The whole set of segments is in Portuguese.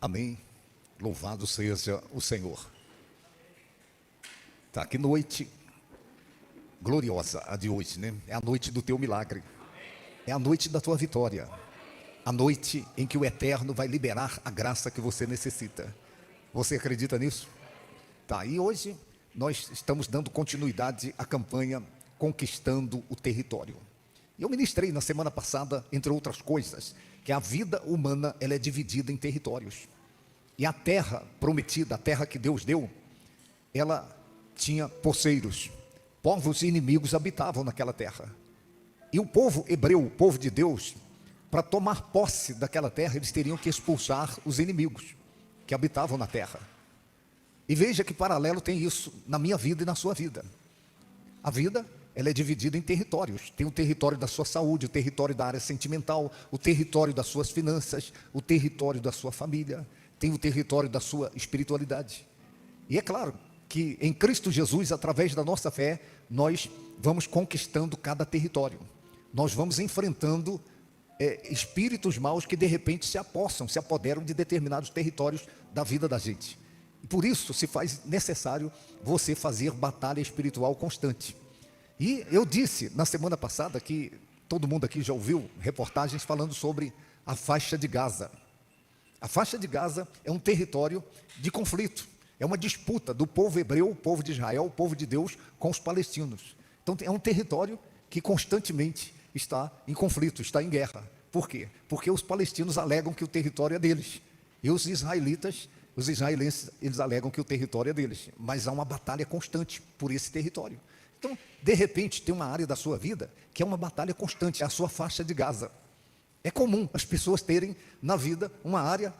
Amém. Louvado seja o Senhor. Tá, que noite gloriosa a de hoje, né? É a noite do teu milagre. É a noite da tua vitória. A noite em que o Eterno vai liberar a graça que você necessita. Você acredita nisso? Tá, e hoje nós estamos dando continuidade à campanha Conquistando o Território. Eu ministrei na semana passada, entre outras coisas, que a vida humana ela é dividida em territórios. E a terra prometida, a terra que Deus deu, ela tinha poceiros. Povos inimigos habitavam naquela terra. E o povo hebreu, o povo de Deus, para tomar posse daquela terra, eles teriam que expulsar os inimigos que habitavam na terra. E veja que paralelo tem isso na minha vida e na sua vida. A vida, ela é dividida em territórios. Tem o território da sua saúde, o território da área sentimental, o território das suas finanças, o território da sua família, tem o território da sua espiritualidade. E é claro que em Cristo Jesus, através da nossa fé, nós vamos conquistando cada território. Nós vamos enfrentando espíritos maus que de repente se apoderam de determinados territórios da vida da gente. E por isso se faz necessário você fazer batalha espiritual constante. E eu disse na semana passada que todo mundo aqui já ouviu reportagens falando sobre a faixa de Gaza. A faixa de Gaza é um território de conflito. É uma disputa do povo hebreu, o povo de Israel, o povo de Deus com os palestinos. Então é um território que constantemente está em conflito, está em guerra. Por quê? Porque os palestinos alegam que o território é deles. E os israelenses, eles alegam que o território é deles. Mas há uma batalha constante por esse território. Então, de repente, tem uma área da sua vida que é uma batalha constante, é a sua faixa de Gaza. É comum as pessoas terem na vida uma área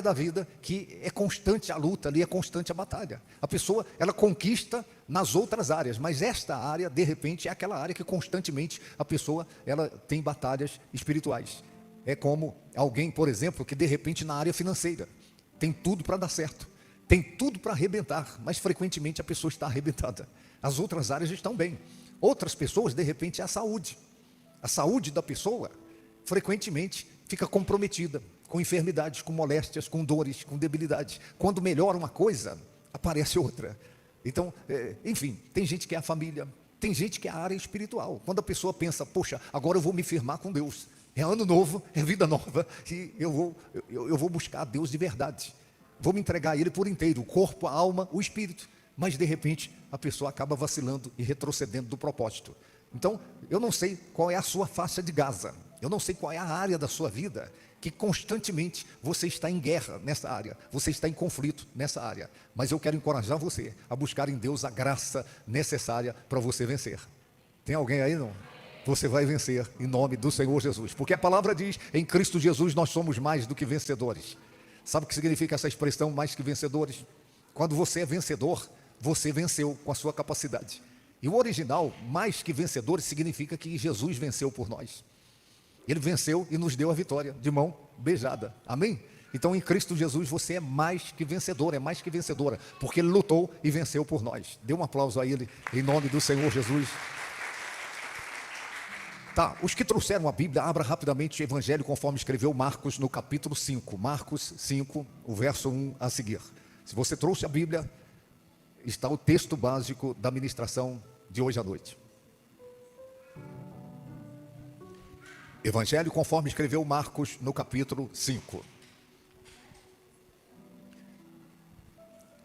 da vida que é constante a luta ali, é constante a batalha. A pessoa, ela conquista nas outras áreas, mas esta área, de repente, é aquela área que constantemente a pessoa, ela tem batalhas espirituais. É como alguém, por exemplo, que de repente na área financeira tem tudo para dar certo, tem tudo para arrebentar, mas frequentemente a pessoa está arrebentada. As outras áreas estão bem. Outras pessoas, de repente, é a saúde. A saúde da pessoa frequentemente fica comprometida com enfermidades, com moléstias, com dores, com debilidades. Quando melhora uma coisa, aparece outra. Então, enfim, tem gente que é a família, tem gente que é a área espiritual. Quando a pessoa pensa, poxa, agora eu vou me firmar com Deus. É ano novo, é vida nova, e eu vou buscar a Deus de verdade. Vou me entregar a Ele por inteiro, o corpo, a alma, o espírito. Mas, de repente, a pessoa acaba vacilando e retrocedendo do propósito. Então, eu não sei qual é a sua faixa de Gaza. Eu não sei qual é a área da sua vida que constantemente você está em guerra nessa área, você está em conflito nessa área. Mas eu quero encorajar você a buscar em Deus a graça necessária para você vencer. Tem alguém aí, não? Você vai vencer em nome do Senhor Jesus. Porque a palavra diz, em Cristo Jesus nós somos mais do que vencedores. Sabe o que significa essa expressão, mais que vencedores? Quando você é vencedor, você venceu com a sua capacidade. E o original, mais que vencedores, significa que Jesus venceu por nós. Ele venceu e nos deu a vitória de mão beijada. Amém? Então em Cristo Jesus você é mais que vencedor, é mais que vencedora, porque Ele lutou e venceu por nós. Dê um aplauso a Ele em nome do Senhor Jesus. Tá, os que trouxeram a Bíblia, abra rapidamente o Evangelho conforme escreveu Marcos no capítulo 5. Marcos 5, o verso 1 a seguir. Se você trouxe a Bíblia, está o texto básico da ministração de hoje à noite. Evangelho conforme escreveu Marcos no capítulo 5.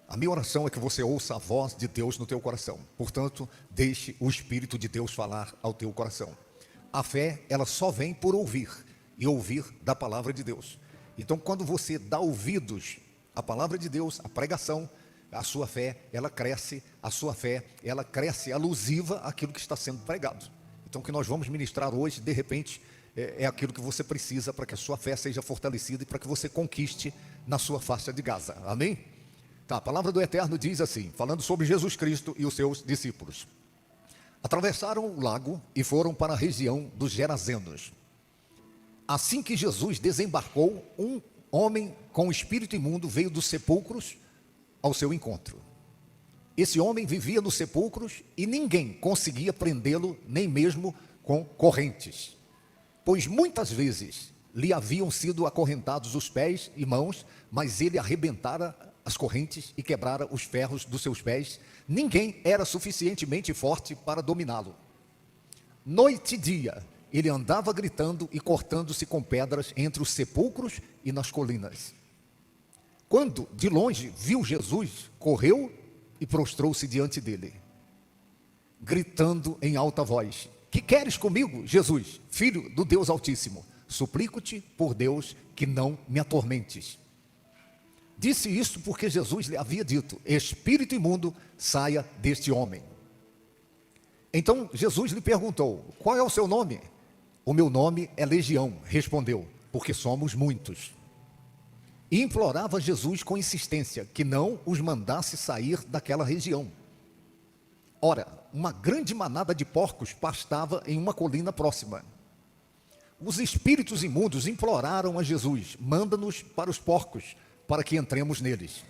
A minha oração é que você ouça a voz de Deus no teu coração. Portanto, deixe o Espírito de Deus falar ao teu coração. A fé, ela só vem por ouvir, e ouvir da palavra de Deus. Então, quando você dá ouvidos à palavra de Deus, à pregação, a sua fé, ela cresce, a sua fé, ela cresce alusiva àquilo que está sendo pregado. Então, o que nós vamos ministrar hoje, de repente, é aquilo que você precisa para que a sua fé seja fortalecida e para que você conquiste na sua faixa de Gaza. Amém? Tá, a palavra do Eterno diz assim, falando sobre Jesus Cristo e os seus discípulos. Atravessaram o lago e foram para a região dos Gerazenos. Assim que Jesus desembarcou, um homem com espírito imundo veio dos sepulcros ao seu encontro. Esse homem vivia nos sepulcros e ninguém conseguia prendê-lo, nem mesmo com correntes. Pois muitas vezes lhe haviam sido acorrentados os pés e mãos, mas ele arrebentara as correntes e quebrara os ferros dos seus pés. Ninguém era suficientemente forte para dominá-lo. Noite e dia, ele andava gritando e cortando-se com pedras entre os sepulcros e nas colinas. Quando, de longe, viu Jesus, correu e prostrou-se diante dele, gritando em alta voz: que queres comigo, Jesus, filho do Deus Altíssimo? Suplico-te por Deus que não me atormentes. Disse isso porque Jesus lhe havia dito: espírito imundo, saia deste homem. Então Jesus lhe perguntou: qual é o seu nome? O meu nome é Legião, respondeu, porque somos muitos. E implorava Jesus com insistência que não os mandasse sair daquela região. Ora, uma grande manada de porcos pastava em uma colina próxima. Os espíritos imundos imploraram a Jesus: manda-nos para os porcos, para que entremos neles.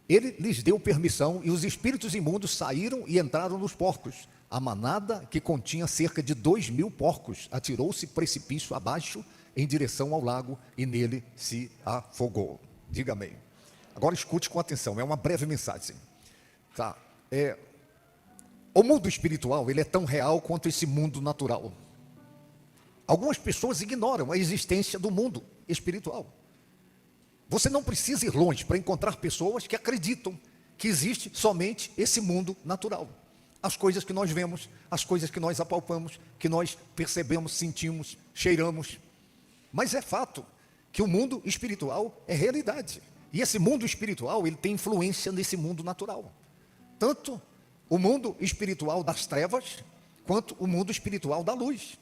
Ele lhes deu permissão e os espíritos imundos saíram e entraram nos porcos. A manada, que continha cerca de 2.000 porcos, atirou-se precipício abaixo em direção ao lago e nele se afogou. Diga amém. Agora escute com atenção, é uma breve mensagem. Tá? O mundo espiritual, ele é tão real quanto esse mundo natural. Algumas pessoas ignoram a existência do mundo espiritual. Você não precisa ir longe para encontrar pessoas que acreditam que existe somente esse mundo natural. As coisas que nós vemos, as coisas que nós apalpamos, que nós percebemos, sentimos, cheiramos. Mas é fato que o mundo espiritual é realidade. E esse mundo espiritual, ele tem influência nesse mundo natural. Tanto o mundo espiritual das trevas, quanto o mundo espiritual da luz.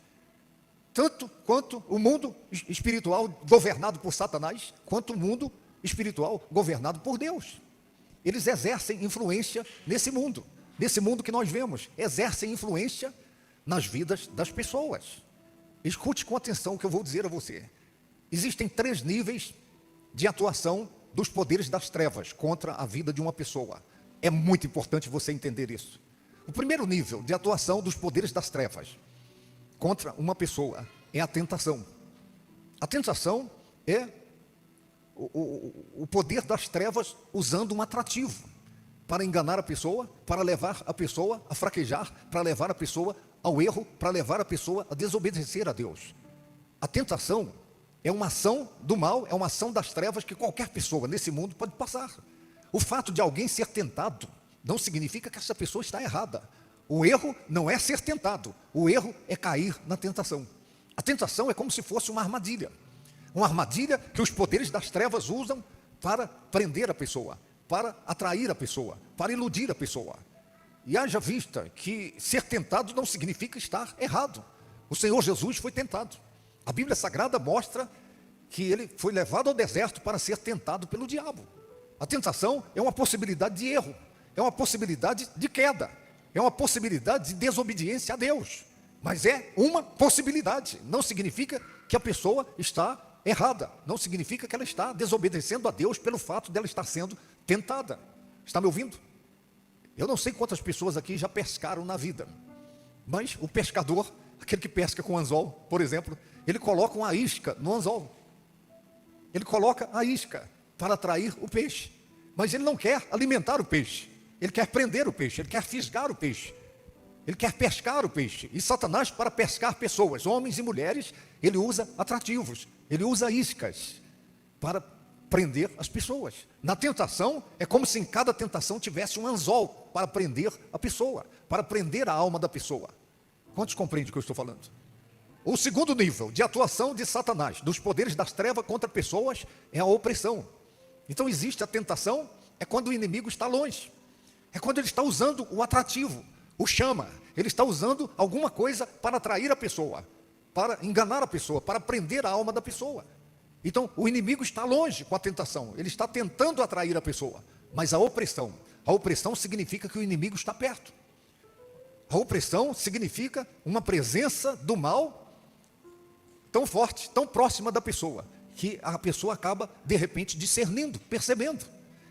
Tanto quanto o mundo espiritual governado por Satanás, quanto o mundo espiritual governado por Deus. Eles exercem influência nesse mundo que nós vemos, exercem influência nas vidas das pessoas. Escute com atenção o que eu vou dizer a você. Existem 3 níveis de atuação dos poderes das trevas contra a vida de uma pessoa. É muito importante você entender isso. O primeiro nível de atuação dos poderes das trevas contra uma pessoa é a tentação. A tentação é o poder das trevas usando um atrativo para enganar a pessoa, para levar a pessoa a fraquejar, para levar a pessoa ao erro, para levar a pessoa a desobedecer a Deus. A tentação é uma ação do mal, é uma ação das trevas que qualquer pessoa nesse mundo pode passar. O fato de alguém ser tentado não significa que essa pessoa está errada. O erro não é ser tentado, o erro é cair na tentação. A tentação é como se fosse uma armadilha que os poderes das trevas usam para prender a pessoa, para atrair a pessoa, para iludir a pessoa. E haja vista que ser tentado não significa estar errado. O Senhor Jesus foi tentado. A Bíblia Sagrada mostra que ele foi levado ao deserto para ser tentado pelo diabo. A tentação é uma possibilidade de erro, é uma possibilidade de queda, é uma possibilidade de desobediência a Deus. Mas é uma possibilidade, não significa que a pessoa está errada, não significa que ela está desobedecendo a Deus pelo fato dela estar sendo tentada. Está me ouvindo? Eu não sei quantas pessoas aqui já pescaram na vida, mas o pescador, aquele que pesca com anzol, por exemplo, ele coloca uma isca no anzol. Ele coloca a isca para atrair o peixe, mas ele não quer alimentar o peixe, ele quer prender o peixe, ele quer fisgar o peixe, ele quer pescar o peixe. E Satanás, para pescar pessoas, homens e mulheres, ele usa atrativos, ele usa iscas para prender as pessoas. Na tentação, é como se em cada tentação tivesse um anzol para prender a pessoa, para prender a alma da pessoa. Quantos compreendem o que eu estou falando? O segundo nível de atuação de Satanás, dos poderes das trevas contra pessoas, é a opressão. Então existe a tentação, é quando o inimigo está longe, é quando ele está usando o atrativo, o chama, ele está usando alguma coisa para atrair a pessoa, para enganar a pessoa, para prender a alma da pessoa. Então o inimigo está longe com a tentação, ele está tentando atrair a pessoa. Mas a opressão significa que o inimigo está perto. A opressão significa uma presença do mal tão forte, tão próxima da pessoa, que a pessoa acaba de repente discernindo, percebendo.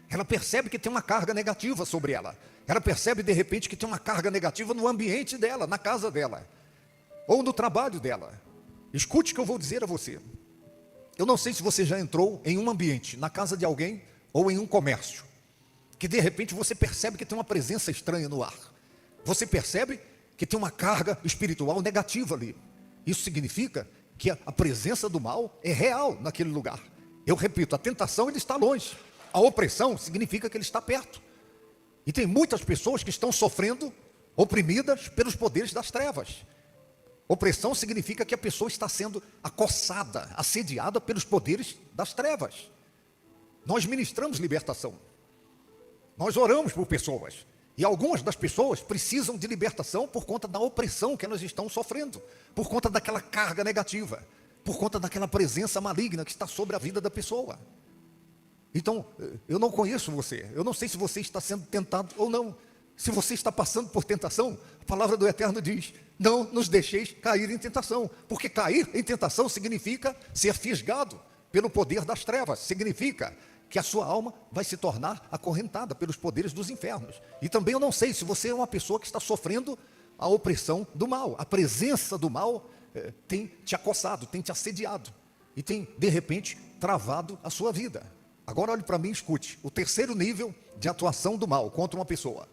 Ela percebe que tem uma carga negativa sobre ela. Ela percebe de repente que tem uma carga negativa no ambiente dela, na casa dela, ou no trabalho dela. Escute o que eu vou dizer a você. Eu não sei se você já entrou em um ambiente, na casa de alguém ou em um comércio, que de repente você percebe que tem uma presença estranha no ar. Você percebe que tem uma carga espiritual negativa ali. Isso significa que a presença do mal é real naquele lugar. Eu repito, a tentação ele está longe. A opressão significa que ele está perto. E tem muitas pessoas que estão sofrendo, oprimidas pelos poderes das trevas. Opressão significa que a pessoa está sendo acossada, assediada pelos poderes das trevas. Nós ministramos libertação. Nós oramos por pessoas. E algumas das pessoas precisam de libertação por conta da opressão que elas estão sofrendo, por conta daquela carga negativa, por conta daquela presença maligna que está sobre a vida da pessoa. Então, eu não conheço você, eu não sei se você está sendo tentado ou não. Se você está passando por tentação, a palavra do Eterno diz: não nos deixeis cair em tentação, porque cair em tentação significa ser fisgado pelo poder das trevas, significa que a sua alma vai se tornar acorrentada pelos poderes dos infernos. E também eu não sei se você é uma pessoa que está sofrendo a opressão do mal, a presença do mal tem te acossado, tem te assediado, e tem de repente travado a sua vida. Agora olhe para mim e escute, o terceiro nível de atuação do mal contra uma pessoa.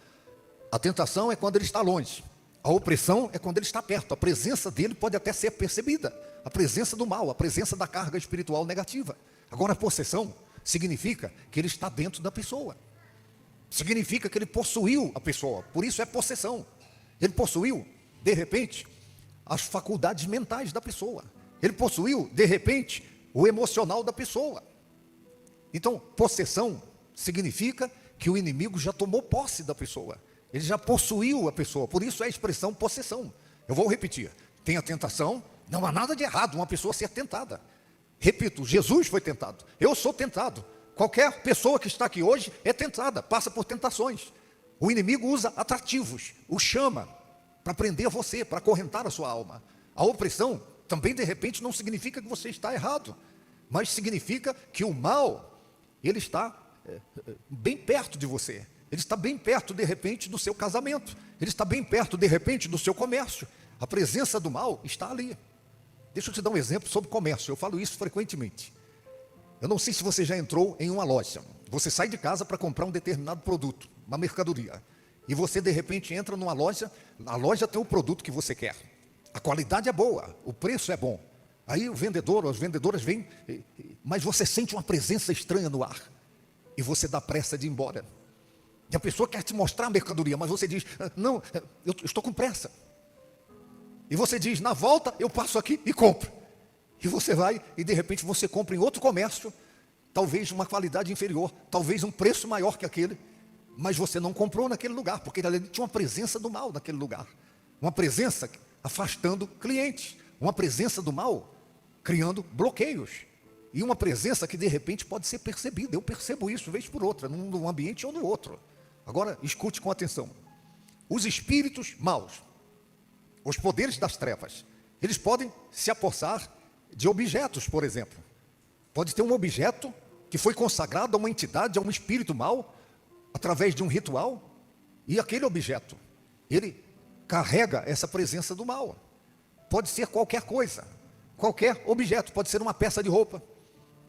A tentação é quando ele está longe, a opressão é quando ele está perto, a presença dele pode até ser percebida, a presença do mal, a presença da carga espiritual negativa. Agora a possessão significa que ele está dentro da pessoa, significa que ele possuiu a pessoa, por isso é possessão. Ele possuiu, de repente, as faculdades mentais da pessoa, ele possuiu, de repente, o emocional da pessoa. Então, possessão significa que o inimigo já tomou posse da pessoa, ele já possuiu a pessoa, por isso é a expressão possessão. Eu vou repetir, tem a tentação, não há nada de errado uma pessoa ser tentada. Repito, Jesus foi tentado, eu sou tentado, qualquer pessoa que está aqui hoje é tentada, passa por tentações. O inimigo usa atrativos, o chama para prender você, para acorrentar a sua alma. A opressão também de repente não significa que você está errado, mas significa que o mal, ele está bem perto de você, ele está bem perto de repente do seu casamento, ele está bem perto de repente do seu comércio, a presença do mal está ali. Deixa eu te dar um exemplo sobre comércio, eu falo isso frequentemente. Eu não sei se você já entrou em uma loja, você sai de casa para comprar um determinado produto, uma mercadoria, e você de repente entra numa loja, a loja tem o produto que você quer, a qualidade é boa, o preço é bom, aí o vendedor ou as vendedoras vêm, mas você sente uma presença estranha no ar, e você dá pressa de ir embora, e a pessoa quer te mostrar a mercadoria, mas você diz: não, eu estou com pressa. E você diz: na volta eu passo aqui e compro. E você vai e de repente você compra em outro comércio, talvez uma qualidade inferior, talvez um preço maior que aquele, mas você não comprou naquele lugar, porque ali tinha uma presença do mal naquele lugar. Uma presença afastando clientes, uma presença do mal criando bloqueios. E uma presença que de repente pode ser percebida. Eu percebo isso vez por outra, num ambiente ou no outro. Agora escute com atenção. Os espíritos maus, os poderes das trevas, eles podem se apossar de objetos, por exemplo. Pode ter um objeto que foi consagrado a uma entidade, a um espírito mau, através de um ritual, e aquele objeto, ele carrega essa presença do mal. Pode ser qualquer coisa, qualquer objeto, pode ser uma peça de roupa,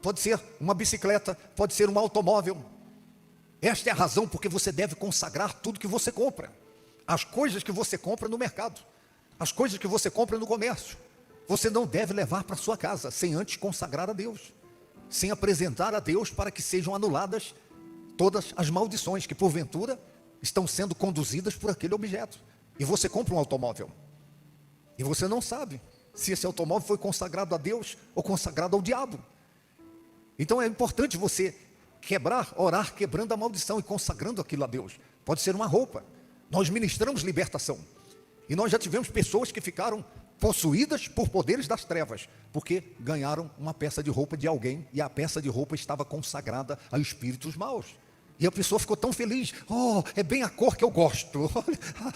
pode ser uma bicicleta, pode ser um automóvel. Esta é a razão porque você deve consagrar tudo que você compra, as coisas que você compra no mercado, as coisas que você compra no comércio, você não deve levar para sua casa sem antes consagrar a Deus, sem apresentar a Deus para que sejam anuladas todas as maldições que porventura estão sendo conduzidas por aquele objeto. E você compra um automóvel e você não sabe se esse automóvel foi consagrado a Deus ou consagrado ao diabo. Então é importante você orar quebrando a maldição e consagrando aquilo a Deus. Pode ser uma roupa. Nós ministramos libertação e nós já tivemos pessoas que ficaram possuídas por poderes das trevas, porque ganharam uma peça de roupa de alguém, e a peça de roupa estava consagrada a espíritos maus, e a pessoa ficou tão feliz: oh, é bem a cor que eu gosto,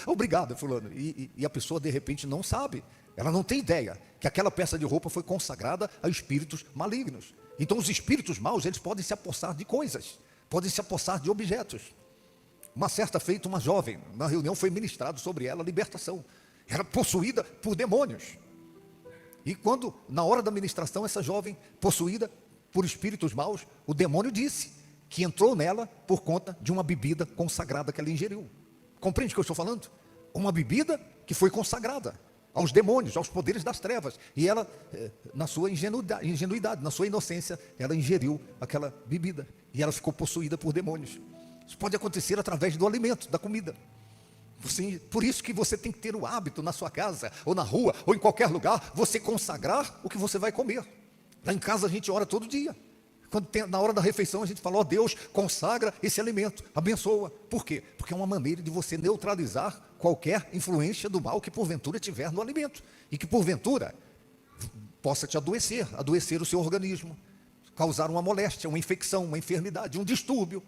obrigado fulano, e a pessoa de repente não sabe, ela não tem ideia que aquela peça de roupa foi consagrada a espíritos malignos. Então os espíritos maus, eles podem se apossar de coisas, podem se apossar de objetos. Uma certa feita, uma jovem, na reunião foi ministrado sobre ela libertação, era possuída por demônios, E quando, na hora da ministração, essa jovem, possuída por espíritos maus, o demônio disse que entrou nela por conta de uma bebida consagrada que ela ingeriu. Compreende o que eu estou falando? Uma bebida que foi consagrada aos demônios, aos poderes das trevas. E ela, na sua ingenuidade, na sua inocência, ela ingeriu aquela bebida. E ela ficou possuída por demônios. Isso pode acontecer através do alimento, da comida. Por isso que você tem que ter o hábito na sua casa, ou na rua, ou em qualquer lugar, você consagrar o que você vai comer. Lá em casa a gente ora todo dia. Na hora da refeição a gente fala, ó Deus, consagra esse alimento, abençoa. Por quê? Porque é uma maneira de você neutralizar qualquer influência do mal que porventura tiver no alimento. E que porventura possa te adoecer o seu organismo, causar uma moléstia, uma infecção, uma enfermidade, um distúrbio.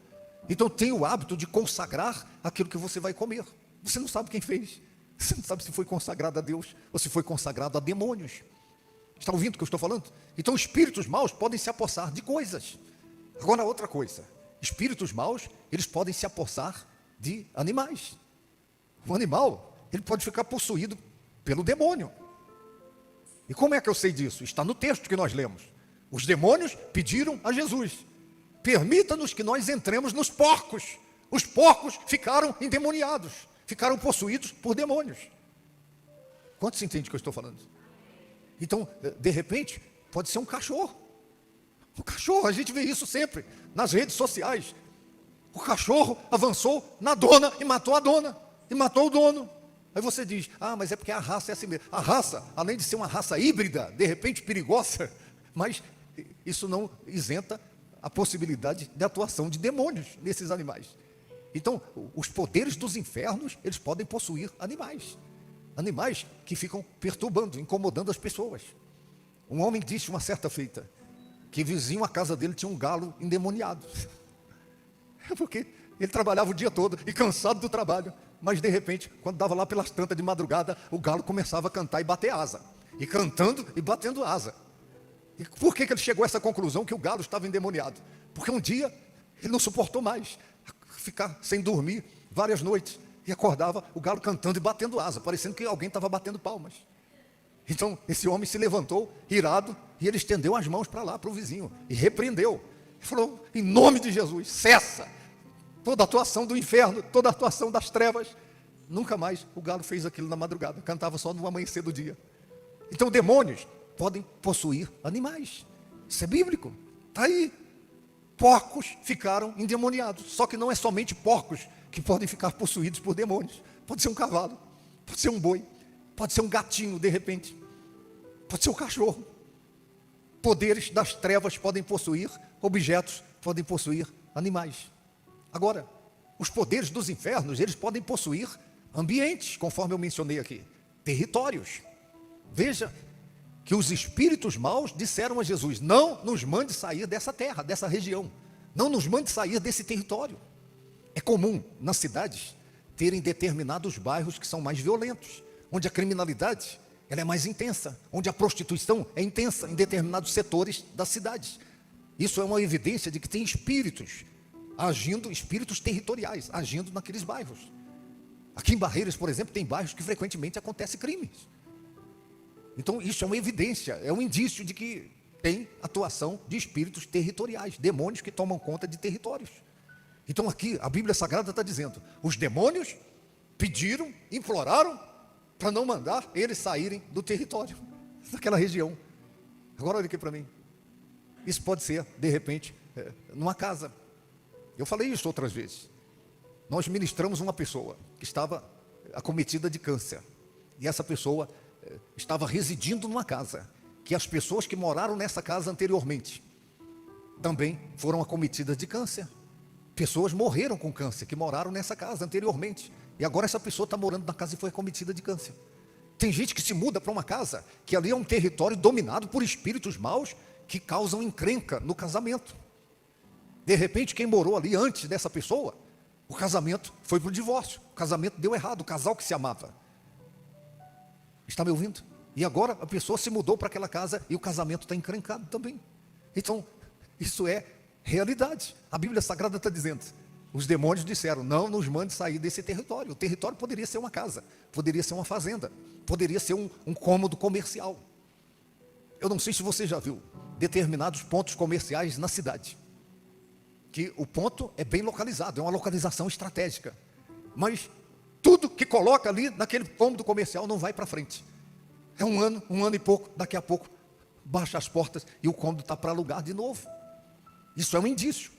Então tenha o hábito de consagrar aquilo que você vai comer. Você não sabe quem fez. Você não sabe se foi consagrado a Deus ou se foi consagrado a demônios. Está ouvindo o que eu estou falando? Então espíritos maus podem se apossar de coisas. Agora outra coisa. Espíritos maus, eles podem se apossar de animais. O animal, ele pode ficar possuído pelo demônio. E como é que eu sei disso? Está no texto que nós lemos. Os demônios pediram a Jesus: permita-nos que nós entremos nos porcos. Os porcos ficaram endemoniados, ficaram possuídos por demônios. Quantos entendem o que eu estou falando? Então, de repente, pode ser um cachorro. O cachorro, a gente vê isso sempre nas redes sociais. O cachorro avançou na dona e matou a dona, e matou o dono. Aí você diz, mas é porque a raça é assim mesmo. A raça, além de ser uma raça híbrida, de repente perigosa, mas isso não isenta a possibilidade de atuação de demônios nesses animais. Então, os poderes dos infernos, eles podem possuir animais. Animais que ficam perturbando, incomodando as pessoas. Um homem disse uma certa feita que vizinho à casa dele tinha um galo endemoniado. Porque ele trabalhava o dia todo e cansado do trabalho. Mas de repente, quando dava lá pelas tantas de madrugada, o galo começava a cantar e bater asa. E cantando e batendo asa. E por que ele chegou a essa conclusão que o galo estava endemoniado? Porque um dia ele não suportou mais ficar sem dormir várias noites. E acordava o galo cantando e batendo asa, parecendo que alguém estava batendo palmas. Então esse homem se levantou, irado, e ele estendeu as mãos para lá, para o vizinho, e repreendeu. Ele falou, em nome de Jesus, cessa toda a atuação do inferno, toda a atuação das trevas. Nunca mais o galo fez aquilo na madrugada, cantava só no amanhecer do dia. Então demônios podem possuir animais. Isso é bíblico, está aí. Porcos ficaram endemoniados. Só que não é somente porcos que podem ficar possuídos por demônios. Pode ser um cavalo, pode ser um boi, pode ser um gatinho de repente, pode ser um cachorro. Poderes das trevas podem possuir objetos, podem possuir animais. Agora, os poderes dos infernos, eles podem possuir ambientes, conforme eu mencionei aqui, territórios. Veja que os espíritos maus disseram a Jesus, não nos mande sair dessa terra, dessa região, não nos mande sair desse território. É comum nas cidades terem determinados bairros que são mais violentos, onde a criminalidade ela é mais intensa, onde a prostituição é intensa em determinados setores das cidades. Isso é uma evidência de que tem espíritos agindo, espíritos territoriais, agindo naqueles bairros. Aqui em Barreiras, por exemplo, tem bairros que frequentemente acontecem crimes. Então isso é uma evidência, é um indício de que tem atuação de espíritos territoriais, demônios que tomam conta de territórios. Então aqui a Bíblia Sagrada está dizendo, os demônios pediram, imploraram, para não mandar eles saírem do território, daquela região. Agora olha aqui para mim, isso pode ser, de repente, numa casa. Eu falei isso outras vezes. Nós ministramos uma pessoa que estava acometida de câncer, e essa pessoa estava residindo numa casa, que as pessoas que moraram nessa casa anteriormente, também foram acometidas de câncer. Pessoas morreram com câncer, que moraram nessa casa anteriormente, e agora essa pessoa está morando na casa e foi acometida de câncer. Tem gente que se muda para uma casa, que ali é um território dominado por espíritos maus, que causam encrenca no casamento. De repente, quem morou ali antes dessa pessoa, o casamento foi para o divórcio, o casamento deu errado, o casal que se amava. Está me ouvindo? E agora a pessoa se mudou para aquela casa e o casamento está encrencado também. Então, isso é realidade. A Bíblia Sagrada está dizendo, os demônios disseram, não nos mande sair desse território. O território poderia ser uma casa, poderia ser uma fazenda, poderia ser um cômodo comercial. Eu não sei se você já viu determinados pontos comerciais na cidade, que o ponto é bem localizado, é uma localização estratégica, mas tudo que coloca ali naquele cômodo comercial não vai para frente. É um ano e pouco, daqui a pouco baixa as portas e o cômodo está para alugar de novo. Isso é um indício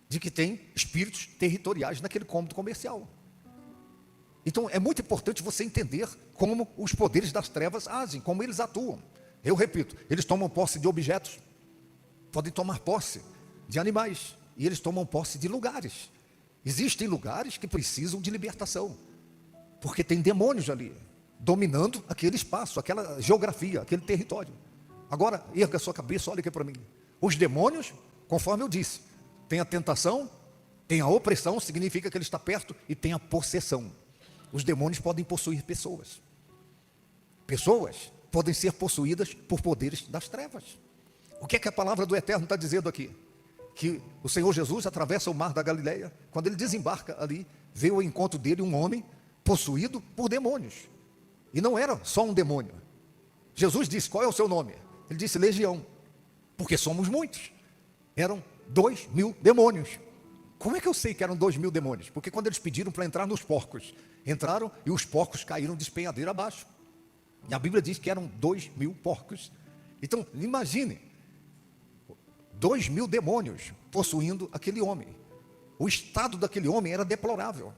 de que tem espíritos territoriais naquele cômodo comercial. Então é muito importante você entender como os poderes das trevas agem, como eles atuam. Eu repito, eles tomam posse de objetos, podem tomar posse de animais, e eles tomam posse de lugares. Existem lugares que precisam de libertação, porque tem demônios ali, dominando aquele espaço, aquela geografia, aquele território. Agora, erga a sua cabeça, olha aqui para mim. Os demônios, conforme eu disse, tem a tentação, tem a opressão, significa que ele está perto, e tem a possessão. Os demônios podem possuir pessoas. Pessoas podem ser possuídas por poderes das trevas. O que é que a palavra do Eterno está dizendo aqui? Que o Senhor Jesus atravessa o mar da Galileia, quando ele desembarca ali, veio ao encontro dele um homem possuído por demônios. E não era só um demônio. Jesus disse, qual é o seu nome? Ele disse, Legião, porque somos muitos. Eram 2.000 demônios. Como é que eu sei que eram 2.000 demônios? Porque quando eles pediram para entrar nos porcos, entraram e os porcos caíram de despenhadeiro abaixo. E a Bíblia diz que eram 2.000 porcos. Então, imagine, 2.000 demônios possuindo aquele homem. O estado daquele homem era deplorável.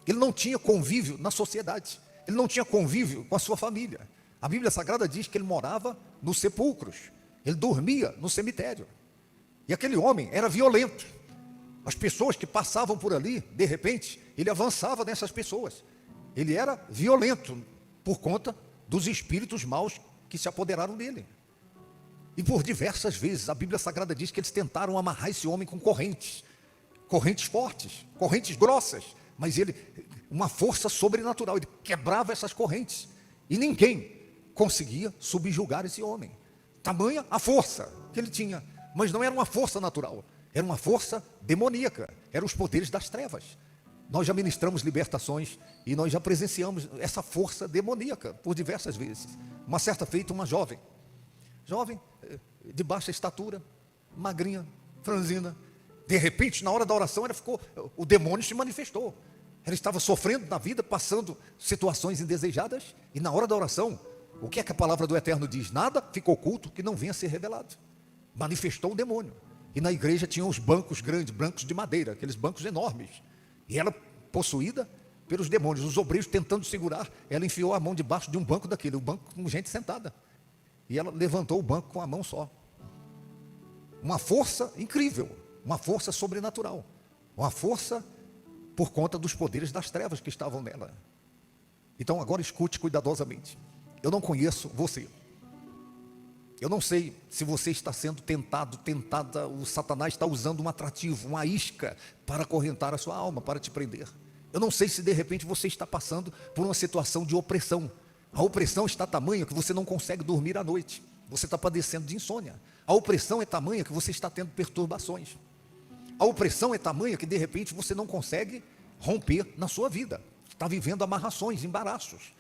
Ele não tinha convívio na sociedade. Ele não tinha convívio com a sua família. A Bíblia Sagrada diz que ele morava nos sepulcros. Ele dormia no cemitério. E aquele homem era violento. As pessoas que passavam por ali, de repente, ele avançava nessas pessoas. Ele era violento por conta dos espíritos maus que se apoderaram dele. E por diversas vezes, a Bíblia Sagrada diz que eles tentaram amarrar esse homem com correntes. Correntes fortes, correntes grossas. Mas ele, uma força sobrenatural, ele quebrava essas correntes. E ninguém conseguia subjugar esse homem. Tamanha a força que ele tinha. Mas não era uma força natural. Era uma força demoníaca. Eram os poderes das trevas. Nós já ministramos libertações e nós já presenciamos essa força demoníaca por diversas vezes. Uma certa feita, uma jovem, de baixa estatura, magrinha, franzina. De repente, na hora da oração, o demônio se manifestou. Ela estava sofrendo na vida, passando situações indesejadas. E na hora da oração, o que é que a palavra do Eterno diz? Nada fica oculto que não venha a ser revelado. Manifestou o demônio. E na igreja tinham os bancos grandes, bancos de madeira, aqueles bancos enormes. E ela, possuída pelos demônios, os obreiros tentando segurar, ela enfiou a mão debaixo de um banco daquele, um banco com gente sentada. E ela levantou o banco com a mão só. Uma força incrível, uma força sobrenatural, uma força por conta dos poderes das trevas que estavam nela. Então agora escute cuidadosamente. Eu não conheço você. Eu não sei se você está sendo tentado, tentada, o Satanás está usando um atrativo, uma isca para acorrentar a sua alma, para te prender. Eu não sei se de repente você está passando por uma situação de opressão. A opressão está tamanha que você não consegue dormir à noite. Você está padecendo de insônia. A opressão é tamanha que você está tendo perturbações. A opressão é tamanha que de repente você não consegue romper na sua vida. Está vivendo amarrações, embaraços.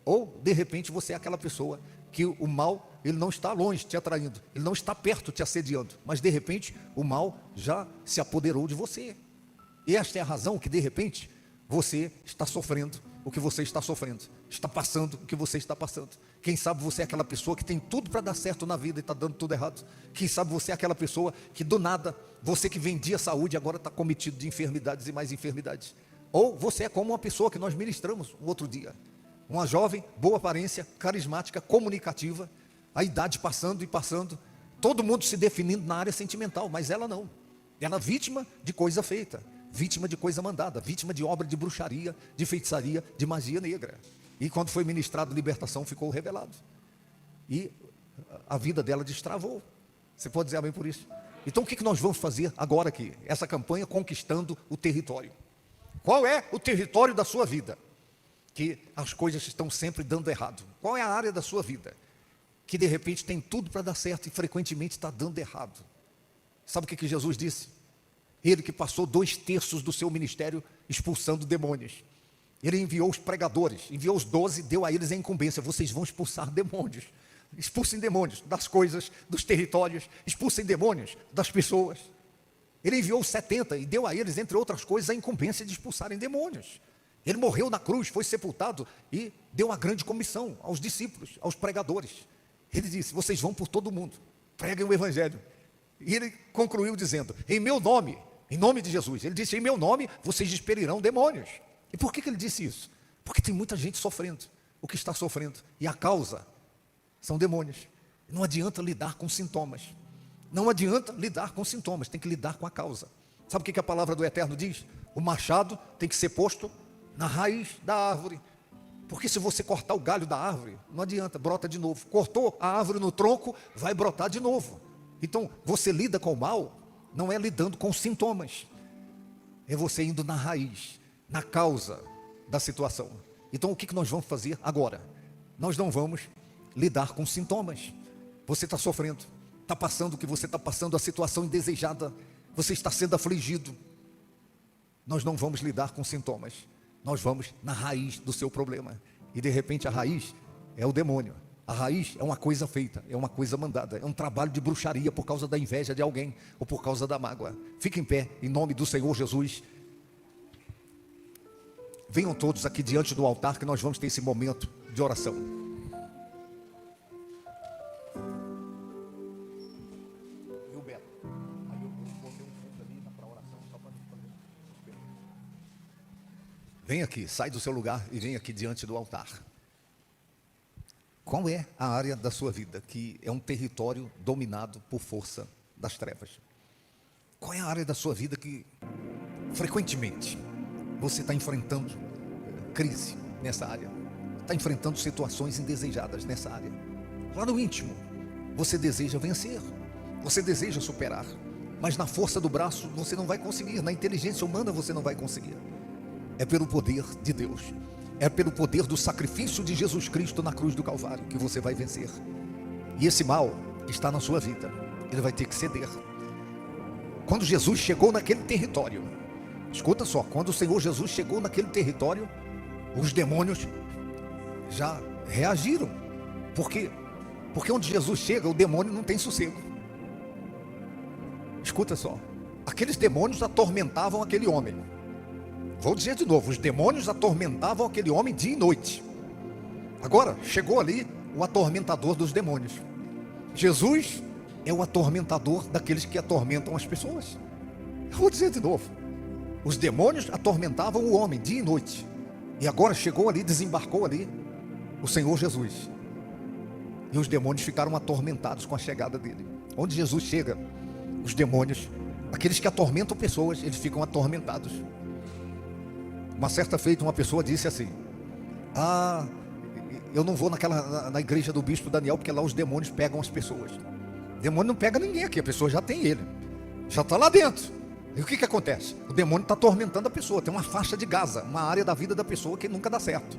Ou de repente você é aquela pessoa que o mal, ele não está longe te atraindo, ele não está perto te assediando, mas de repente o mal já se apoderou de você. E esta é a razão que de repente você está sofrendo o que você está sofrendo, está passando o que você está passando. Quem sabe você é aquela pessoa que tem tudo para dar certo na vida e está dando tudo errado. Quem sabe você é aquela pessoa que do nada, você que vendia saúde agora está cometido de enfermidades e mais enfermidades. Ou você é como uma pessoa que nós ministramos um outro dia, uma jovem, boa aparência, carismática, comunicativa, a idade passando e passando, todo mundo se definindo na área sentimental, mas ela não. Ela é vítima de coisa feita, vítima de coisa mandada, vítima de obra de bruxaria, de feitiçaria, de magia negra. E quando foi ministrado libertação, ficou revelado. E a vida dela destravou. Você pode dizer amém por isso? Então o que nós vamos fazer agora aqui? Essa campanha conquistando o território. Qual é o território da sua vida que as coisas estão sempre dando errado? Qual é a área da sua vida que de repente tem tudo para dar certo e frequentemente está dando errado? Sabe o que Jesus disse? Ele que passou 2/3 do seu ministério expulsando demônios. Ele enviou os pregadores, enviou os 12, deu a eles a incumbência: vocês vão expulsar demônios. expulsem demônios das coisas, dos territórios, expulsem demônios das pessoas. Ele enviou 70 e deu a eles, entre outras coisas, a incumbência de expulsarem demônios. Ele morreu na cruz, foi sepultado e deu a grande comissão aos discípulos, aos pregadores. Ele disse: vocês vão por todo mundo, preguem o evangelho. E ele concluiu dizendo: em meu nome, em nome de Jesus, ele disse: em meu nome vocês expelirão demônios. E por que ele disse isso? Porque tem muita gente sofrendo o que está sofrendo, e a causa são demônios. Não adianta lidar com sintomas, não adianta lidar com sintomas, tem que lidar com a causa. Sabe o que a palavra do Eterno diz? O machado tem que ser posto na raiz da árvore, porque se você cortar o galho da árvore, não adianta, brota de novo. Cortou a árvore no tronco, vai brotar de novo. Então, você lida com o mal, não é lidando com os sintomas, é você indo na raiz, na causa da situação. Então, o que nós vamos fazer agora? Nós não vamos lidar com sintomas. Você está sofrendo, está passando o que você está passando, a situação indesejada, você está sendo afligido. Nós não vamos lidar com sintomas, nós vamos na raiz do seu problema. E de repente a raiz é o demônio. A raiz é uma coisa feita, é uma coisa mandada, é um trabalho de bruxaria por causa da inveja de alguém ou por causa da mágoa. Fique em pé, em nome do Senhor Jesus. Venham todos aqui diante do altar, que nós vamos ter esse momento de oração. Vem aqui, sai do seu lugar e vem aqui diante do altar. Qual é a área da sua vida que é um território dominado por força das trevas? Qual é a área da sua vida que frequentemente você está enfrentando crise nessa área? Está enfrentando situações indesejadas nessa área? Lá no íntimo, você deseja vencer, você deseja superar, mas na força do braço você não vai conseguir, na inteligência humana você não vai conseguir. É pelo poder de Deus, é pelo poder do sacrifício de Jesus Cristo na cruz do Calvário que você vai vencer. E esse mal que está na sua vida, ele vai ter que ceder. Quando Jesus chegou naquele território, escuta só, quando o Senhor Jesus chegou naquele território, os demônios já reagiram. Por quê? Porque onde Jesus chega, o demônio não tem sossego. Escuta só, aqueles demônios atormentavam aquele homem. Vou dizer de novo, os demônios atormentavam aquele homem dia e noite. Agora, chegou ali o atormentador dos demônios. Jesus é o atormentador daqueles que atormentam as pessoas. Eu vou dizer de novo, os demônios atormentavam o homem dia e noite. E agora chegou ali, desembarcou ali o Senhor Jesus. E os demônios ficaram atormentados com a chegada dele. Onde Jesus chega, os demônios, aqueles que atormentam pessoas, eles ficam atormentados. Uma certa feita, uma pessoa disse assim: eu não vou na igreja do bispo Daniel, porque lá os demônios pegam as pessoas. O demônio não pega ninguém aqui, a pessoa já tem ele, já está lá dentro. E o que acontece? O demônio está atormentando a pessoa, tem uma faixa de Gaza, uma área da vida da pessoa que nunca dá certo.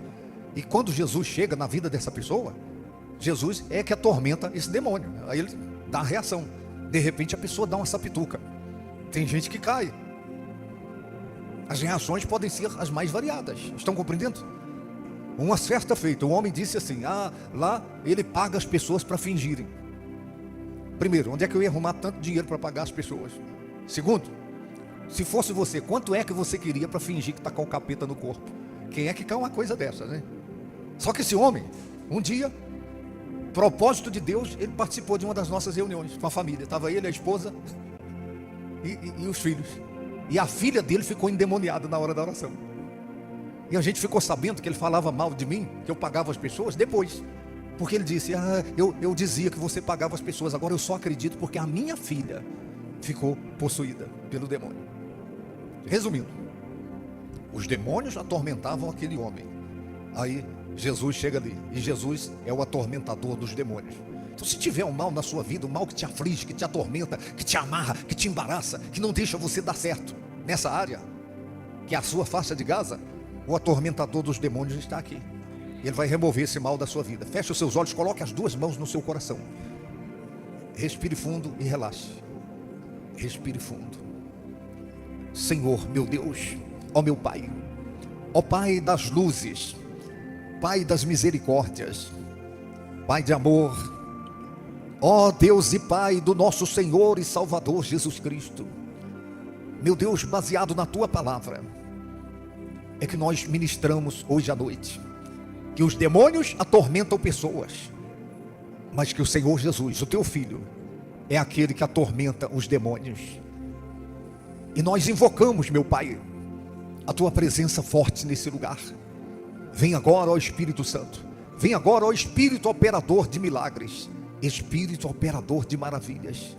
E quando Jesus chega na vida dessa pessoa, Jesus é que atormenta esse demônio. Aí ele dá a reação. De repente a pessoa dá uma sapituca. Tem gente que cai. As reações podem ser as mais variadas. Estão compreendendo? Uma certa feita, o homem disse assim: lá ele paga as pessoas para fingirem. Primeiro, onde é que eu ia arrumar tanto dinheiro para pagar as pessoas? Segundo, se fosse você, quanto é que você queria para fingir que está com o capeta no corpo? Quem é que quer uma coisa dessa, né? Só que esse homem, um dia, propósito de Deus, ele participou de uma das nossas reuniões com a família. Estava ele, a esposa e os filhos. E a filha dele ficou endemoniada na hora da oração. E a gente ficou sabendo que ele falava mal de mim, que eu pagava as pessoas, depois. Porque ele disse: eu dizia que você pagava as pessoas, agora eu só acredito porque a minha filha ficou possuída pelo demônio. Resumindo, os demônios atormentavam aquele homem. Aí Jesus chega ali, e Jesus é o atormentador dos demônios. Então, se tiver um mal na sua vida, um mal que te aflige, que te atormenta, que te amarra, que te embaraça, que não deixa você dar certo nessa área, que é a sua faixa de Gaza, o atormentador dos demônios está aqui. Ele vai remover esse mal da sua vida. Feche os seus olhos, coloque as duas mãos no seu coração. Respire fundo e relaxe. Respire fundo. Senhor, meu Deus, ó meu Pai, ó Pai das luzes, Pai das misericórdias, Pai de amor, Ó Deus e Pai do nosso Senhor e Salvador Jesus Cristo, meu Deus, baseado na Tua palavra, é que nós ministramos hoje à noite, que os demônios atormentam pessoas, mas que o Senhor Jesus, o Teu Filho, é aquele que atormenta os demônios. E nós invocamos, meu Pai, a Tua presença forte nesse lugar. Vem agora, ó Espírito Santo, vem agora, ó Espírito operador de milagres, Espírito operador de maravilhas.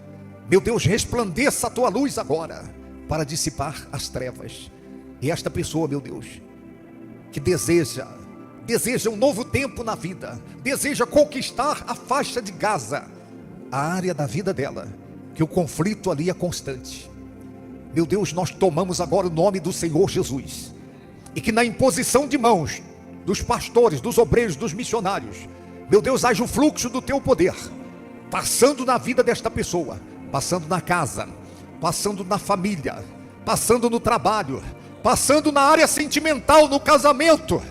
Meu Deus, resplandeça a Tua luz agora, para dissipar as trevas. E esta pessoa, meu Deus, que deseja um novo tempo na vida, deseja conquistar a faixa de Gaza, a área da vida dela, que o conflito ali é constante. Meu Deus, nós tomamos agora o nome do Senhor Jesus, e que na imposição de mãos dos pastores, dos obreiros, dos missionários, meu Deus, haja o fluxo do Teu poder, passando na vida desta pessoa, passando na casa, passando na família, passando no trabalho, passando na área sentimental, no casamento.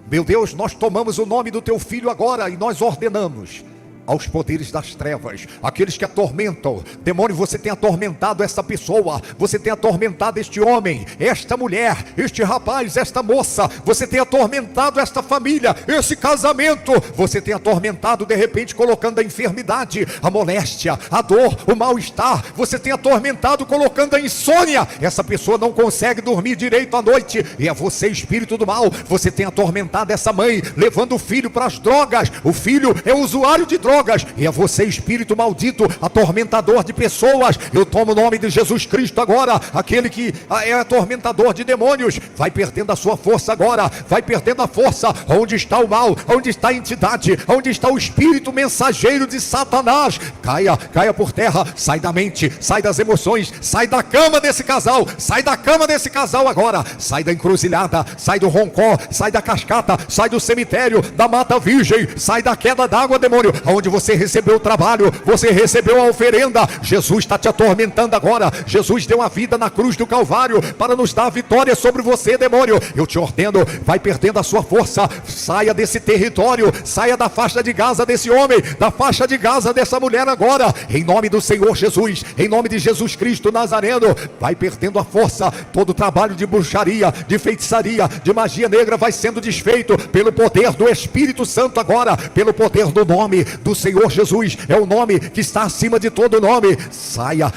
Meu Deus, nós tomamos o nome do Teu Filho agora e nós ordenamos aos poderes das trevas, aqueles que atormentam. Demônio, você tem atormentado essa pessoa, você tem atormentado este homem, esta mulher, este rapaz, esta moça, você tem atormentado esta família, esse casamento, você tem atormentado, de repente colocando a enfermidade, a moléstia, a dor, o mal-estar, você tem atormentado colocando a insônia, essa pessoa não consegue dormir direito à noite, e é você, espírito do mal, você tem atormentado essa mãe, levando o filho para as drogas, o filho é usuário de drogas, e é você, espírito maldito, atormentador de pessoas. Eu tomo o nome de Jesus Cristo agora, aquele que é atormentador de demônios, vai perdendo a sua força agora, vai perdendo a força. Onde está o mal? Onde está a entidade? Onde está o espírito mensageiro de Satanás? Caia por terra, sai da mente, sai das emoções, sai da cama desse casal, sai da cama desse casal agora, sai da encruzilhada, sai do roncó, sai da cascata, sai do cemitério, da mata virgem, sai da queda d'água, demônio, onde você recebeu o trabalho, você recebeu a oferenda. Jesus está te atormentando agora. Jesus deu a vida na cruz do Calvário para nos dar a vitória sobre você, demônio. Eu te ordeno, vai perdendo a sua força, saia desse território, saia da faixa de Gaza desse homem, da faixa de Gaza dessa mulher agora, em nome do Senhor Jesus, em nome de Jesus Cristo Nazareno. Vai perdendo a força, todo o trabalho de bruxaria, de feitiçaria, de magia negra vai sendo desfeito pelo poder do Espírito Santo agora, pelo poder do nome do Senhor Jesus. É o nome que está acima de todo nome. Saia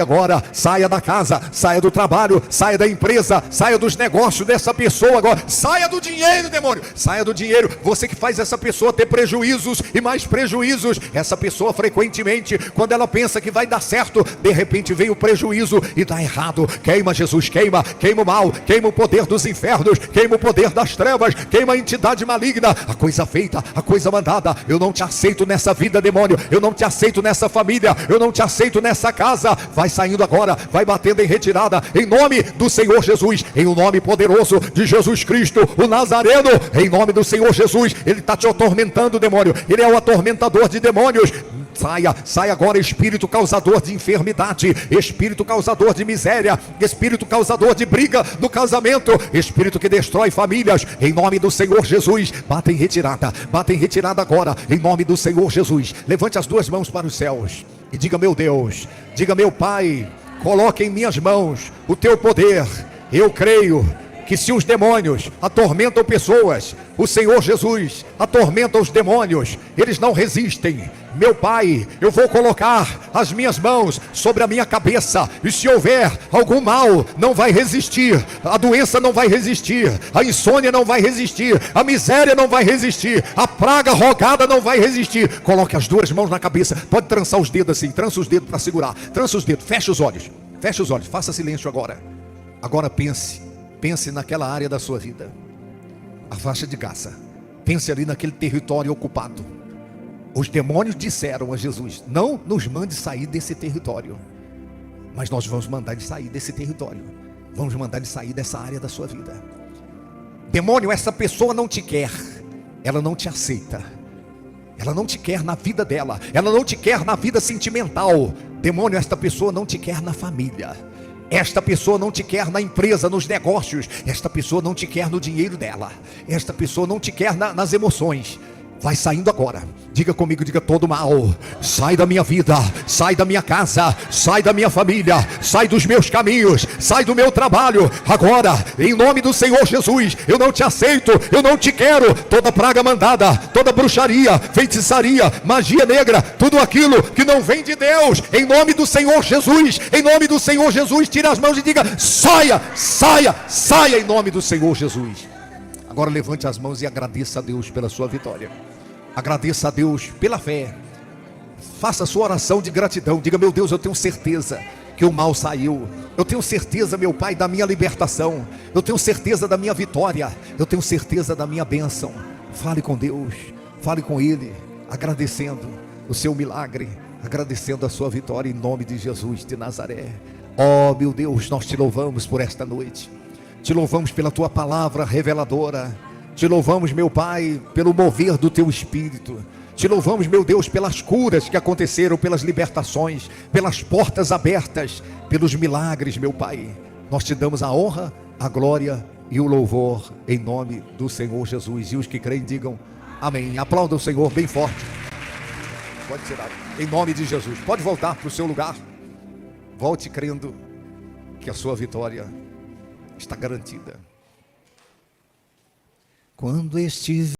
agora, saia da casa, saia do trabalho, saia da empresa, saia dos negócios dessa pessoa agora, saia do dinheiro, demônio, saia do dinheiro, você que faz essa pessoa ter prejuízos e mais prejuízos. Essa pessoa frequentemente, quando ela pensa que vai dar certo, de repente vem o prejuízo e dá errado. Queima, Jesus, queima o mal, queima o poder dos infernos, queima o poder das trevas, queima a entidade maligna, a coisa feita, a coisa mandada. Eu não te aceito nessa vida, demônio, eu não te aceito nessa família, eu não te aceito nessa casa. Vai saindo agora, vai batendo em retirada, em nome do Senhor Jesus, em o nome poderoso de Jesus Cristo, o Nazareno, em nome do Senhor Jesus. Ele está te atormentando, demônio, ele é o atormentador de demônios. Saia agora, espírito causador de enfermidade, espírito causador de miséria, espírito causador de briga no casamento, espírito que destrói famílias, em nome do Senhor Jesus. Bata em retirada agora, em nome do Senhor Jesus. Levante as duas mãos para os céus e diga: meu Deus, diga: meu Pai, coloque em minhas mãos o Teu poder. Eu creio que se os demônios atormentam pessoas, o Senhor Jesus atormenta os demônios, eles não resistem. Meu Pai, eu vou colocar as minhas mãos sobre a minha cabeça, e se houver algum mal, não vai resistir, a doença não vai resistir, a insônia não vai resistir, a miséria não vai resistir, a praga rogada não vai resistir. Coloque as duas mãos na cabeça, pode trançar os dedos assim, trança os dedos para segurar, trança os dedos, fecha os olhos, faça silêncio agora. Agora pense naquela área da sua vida, a faixa de Gaza. Pense ali naquele território ocupado. Os demônios disseram a Jesus: não nos mande sair desse território, mas nós vamos mandar ele sair desse território, vamos mandar ele sair dessa área da sua vida. Demônio, essa pessoa não te quer, ela não te aceita, ela não te quer na vida dela, ela não te quer na vida sentimental. Demônio, esta pessoa não te quer na família, esta pessoa não te quer na empresa, nos negócios, esta pessoa não te quer no dinheiro dela, esta pessoa não te quer nas emoções. vai saindo agora. Diga comigo, diga: todo mal sai da minha vida, sai da minha casa, sai da minha família, sai dos meus caminhos, sai do meu trabalho. Agora, em nome do Senhor Jesus, eu não te aceito, eu não te quero. Toda praga mandada, toda bruxaria, feitiçaria, magia negra, tudo aquilo que não vem de Deus, em nome do Senhor Jesus, em nome do Senhor Jesus, tira as mãos e diga: saia, saia, saia, em nome do Senhor Jesus. Agora levante as mãos e agradeça a Deus pela sua vitória. Agradeça a Deus pela fé. Faça a sua oração de gratidão. Diga: meu Deus, eu tenho certeza que o mal saiu. Eu tenho certeza, meu Pai, da minha libertação. Eu tenho certeza da minha vitória. Eu tenho certeza da minha bênção. Fale com Deus, fale com Ele, agradecendo o seu milagre, agradecendo a sua vitória, em nome de Jesus de Nazaré. Oh, meu Deus, nós te louvamos por esta noite. Te louvamos pela tua palavra reveladora. Te louvamos, meu Pai, pelo mover do teu Espírito. Te louvamos, meu Deus, pelas curas que aconteceram, pelas libertações, pelas portas abertas, pelos milagres, meu Pai. Nós te damos a honra, a glória e o louvor, em nome do Senhor Jesus. E os que creem digam amém. Aplauda o Senhor bem forte. Pode tirar, em nome de Jesus. Pode voltar para o seu lugar. Volte crendo que a sua vitória está garantida. Quando estiver